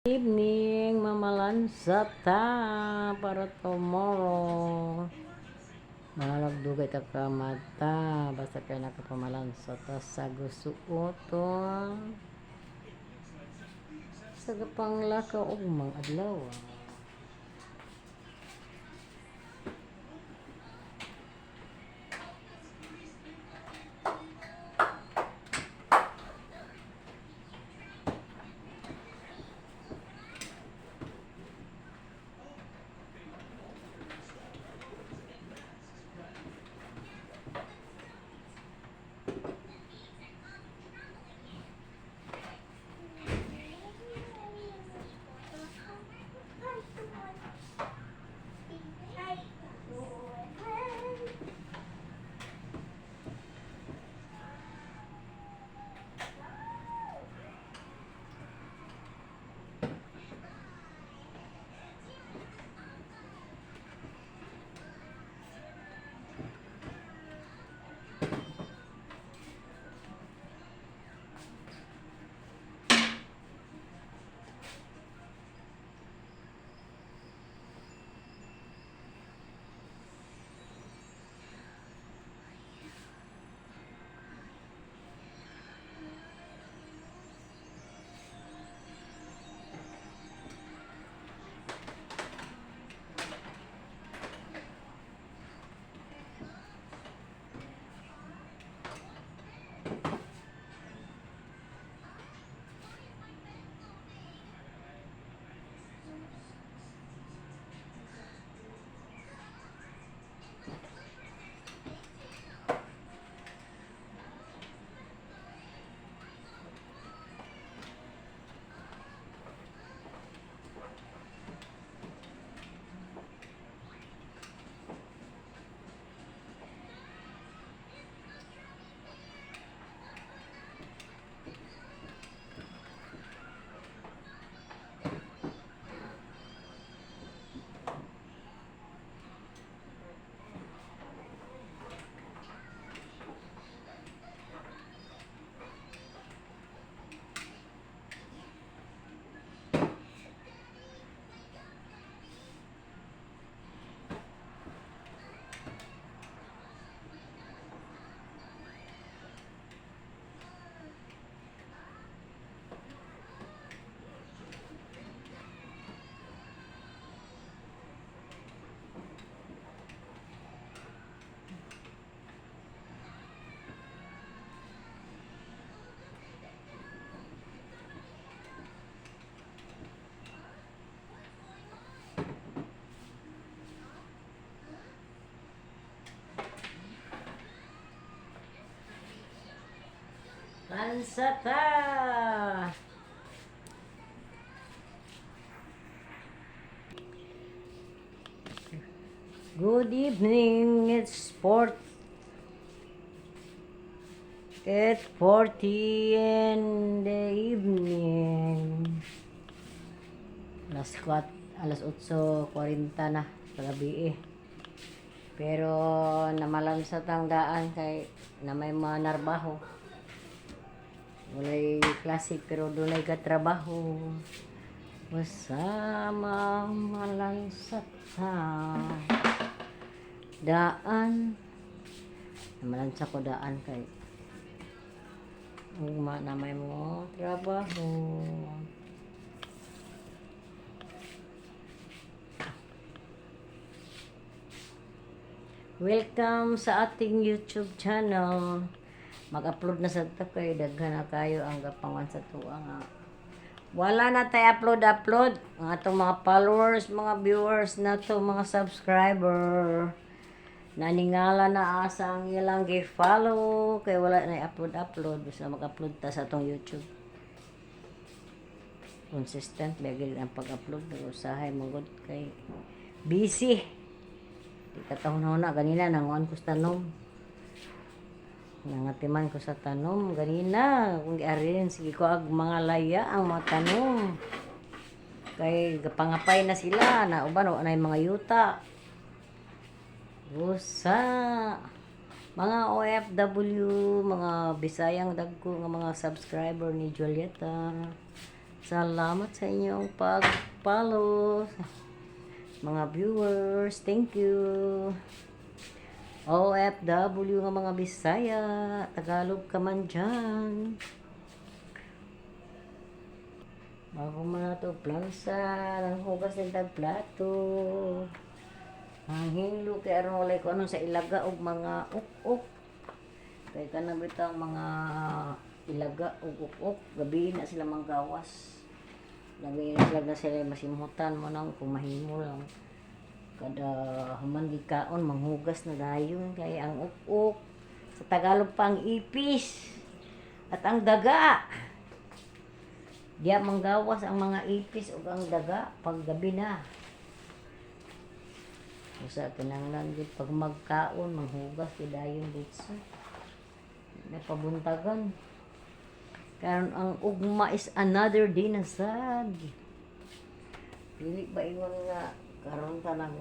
Evening, mamalansata para tomorrow. Malagdugay ta ka mata basta kay nakapamalansata sa gusuoton. Sa gapanglakaw og mga adlaw. Lansata! Good evening, it's 8:40 in the evening. Alas 8:40 na sa gabi eh. Pero namalansat ang daan kay na may mga narbaho. Walay klase pero dunay ka trabaho. Masama malansat sa daan. Namalansa ko daan kay na may mo trabaho. Welcome sa ating YouTube channel. Mag-upload na sa ito kay daghan na kayo ang gapangan sa tuwa nga. Wala na tayo upload. Ang atong mga followers, mga viewers na to, mga subscriber. Naningala na asa ang ilang gi-follow kay wala na upload. Basta mag-upload ta sa atong YouTube. Consistent lagi ang pag-upload. Usahay mong kay busy. Di katahon na ganina nanguan ko sa tanom. Nangatiman ko sa tanom ganina kung giarin sige ko ag mga laya ang mga tanom kay gapangapay na sila na uban o anay mga yuta busa mga OFW mga Bisayang dagko nga mga subscriber ni Julieta Salamat sa inyong pag-follow. Mga viewers, thank you. OFW nga mga Bisaya, Tagalog ka man dyan. Bago mo na ito, plansa, ang hugas ng tagplato. Ang hinlo, kaya aron walay ko anong sa ilaga o mga uk-uk. Kaya ka na bitang mga ilaga o uk-uk. Gabi na sila manggawas. Gabi na sila masimutan mo nang kumahimo lang. Kada human gikaon, manghugas na dayon. Kaya ang uk-uk, sa Tagalog pa ang ipis. At ang daga. Diya manggawas ang mga ipis o ang daga pag gabi na. Usa kinanglan gid pag magkaon manghugas gid dayon dito. Napabuntagan. Karon ang ugma is another day na sad. Dili ba ingon nga karon ta nang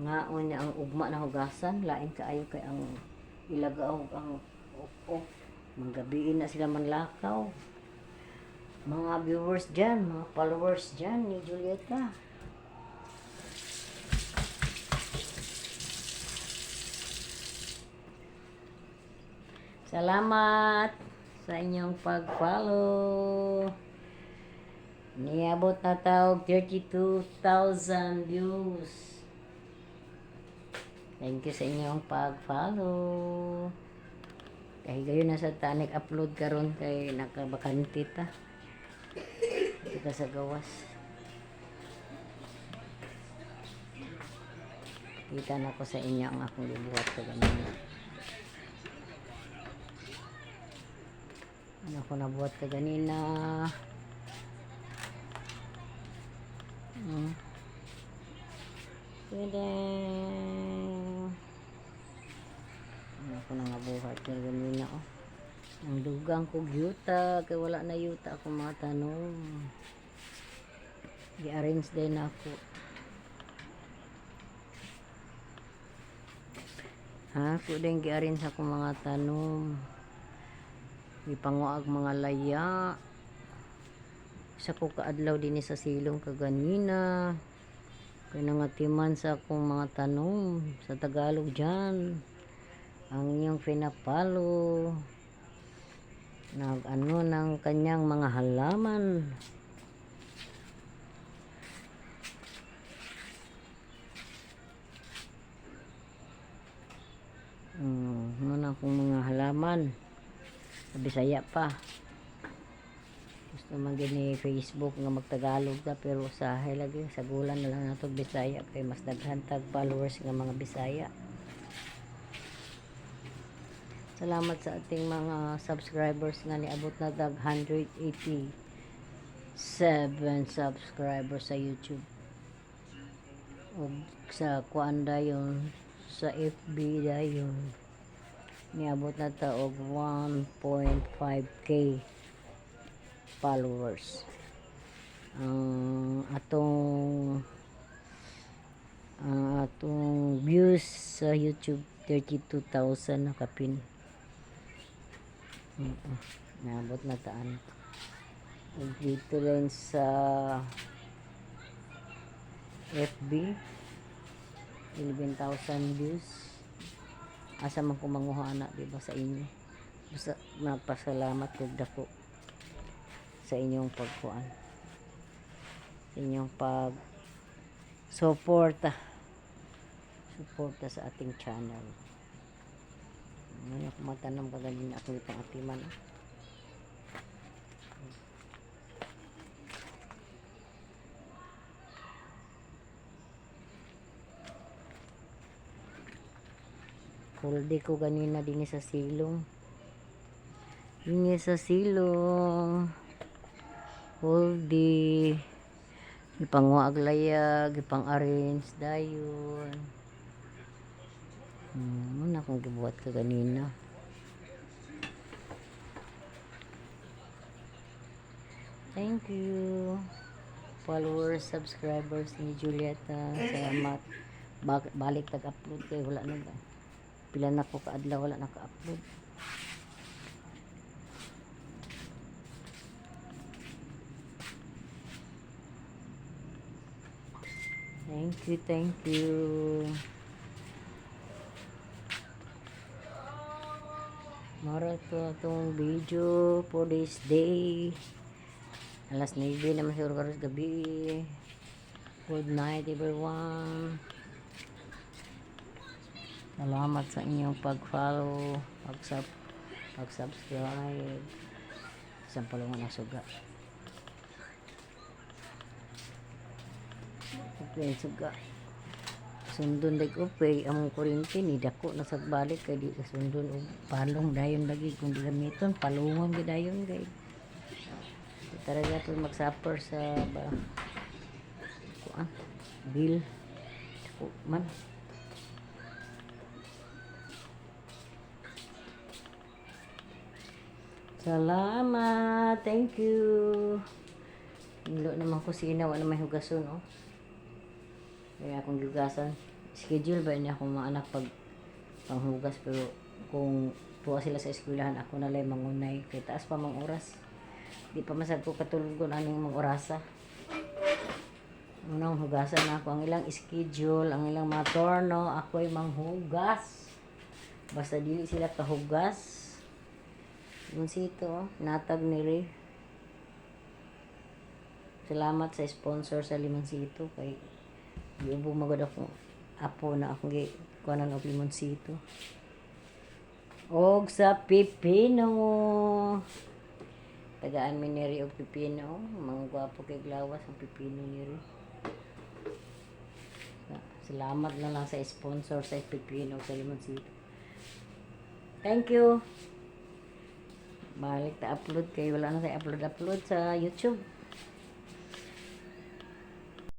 ngaon niya ang ugma na hugasan lain kaayo kay ang ilaga og ang manggabiin na sila manlakaw. Mga viewers dyan, mga followers dyan ni Julieta. Salamat sa inyong pag-follow. Niabot na tawag 32,000 views. Thank you sa inyong pag-follow. Kaya gayon na sa tanik upload karon kay nakabakante ta. Kita sa gawas. Kita na ko sa inyo ang akong gibuhat ko ganyan. Ano ko nabuhat ka ganina. Pwede. Ano ko na nabuhat ka ganina. Ang dugang ko yuta. Kaya wala na yuta ako mga tanong. I-arrange din ako. Ako din i-arrange ako mga tanong. Ipanguag mga laya. Isa ko kaadlaw din sa silong kaganina. Kaya nangatiman sa akong mga tanong sa Tagalog dyan. Ang inyong pinapalo. Nag-ano ng kanyang mga halaman. Ano na akong mga halaman. Bisaya pa. Gusto man gini Facebook nga magtagalog ta pero usahay lagi sa gulan na lang nato Bisaya kay mas daghan tag followers nga mga Bisaya. Salamat sa ating mga subscribers nga niabot na tag 187 subscribers sa YouTube. O sa kuan dayon sa FB dayon. Niabot na ta og 1.5k followers. Ang atong views sa YouTube 32,000 na kapin. Niabot na taan. Dito rin sa FB 11,000 views. Asa man ko manguha na diba sa inyo. Basta napasalamat ko dako sa inyong pagkuan. Sa inyong pag suporta sa ating channel. Ngayon ako matanong ka ganin ako itong atiman. Huldi ko ganina din sa silong. Ini sa silong. Huldi. Ipanguag layag, ipang-arrange dayon. Muna akong gibuhat ka ganina. Thank you. Followers, subscribers ni Julieta. Salamat. Balik tag-upload kay wala na ba. Pila na ko kaadlaw wala naka-upload. Thank you, thank you. Mara to itong video for this day. Alas 9 naman siguro karos gabi. Good night everyone. Salamat sa inyong pag-follow, pag-subscribe. Isang palungan na suga. Okay, suga. Sundon dag upay among kuryente ni dako na sa balik kay di sundon og palong dayon lagi kung di gamiton palungon gid dayon guys. Talaga to magsuffer sa kuan bill ko man. Salamat, thank you. Nilo naman kusina wala may hugason oh. Kaya akong hugasan. Schedule ba niya akong mga anak pag panghugas pero kung tuwa sila sa eskwelahan ako na lang mangunay kay taas pa mang oras. Di pa masad ko katulog ko naning mga orasa. Unang hugasan na ako ang ilang schedule, ang ilang mga torno, ako'y manghugas. Basta dili sila kahugas. Yung sito, natag ni Ray. Salamat sa sponsor sa Limonsito kay iubo magod ako apo na akong kuanan og Limonsito. Og sa pipino. Tagaan mi ni Ray og pipino, mga gwapo kay glawas ang pipino ni Ray. Salamat na lang sa sponsor sa pipino sa Limonsito. Thank you. Balik ta upload kay wala na sa upload sa YouTube.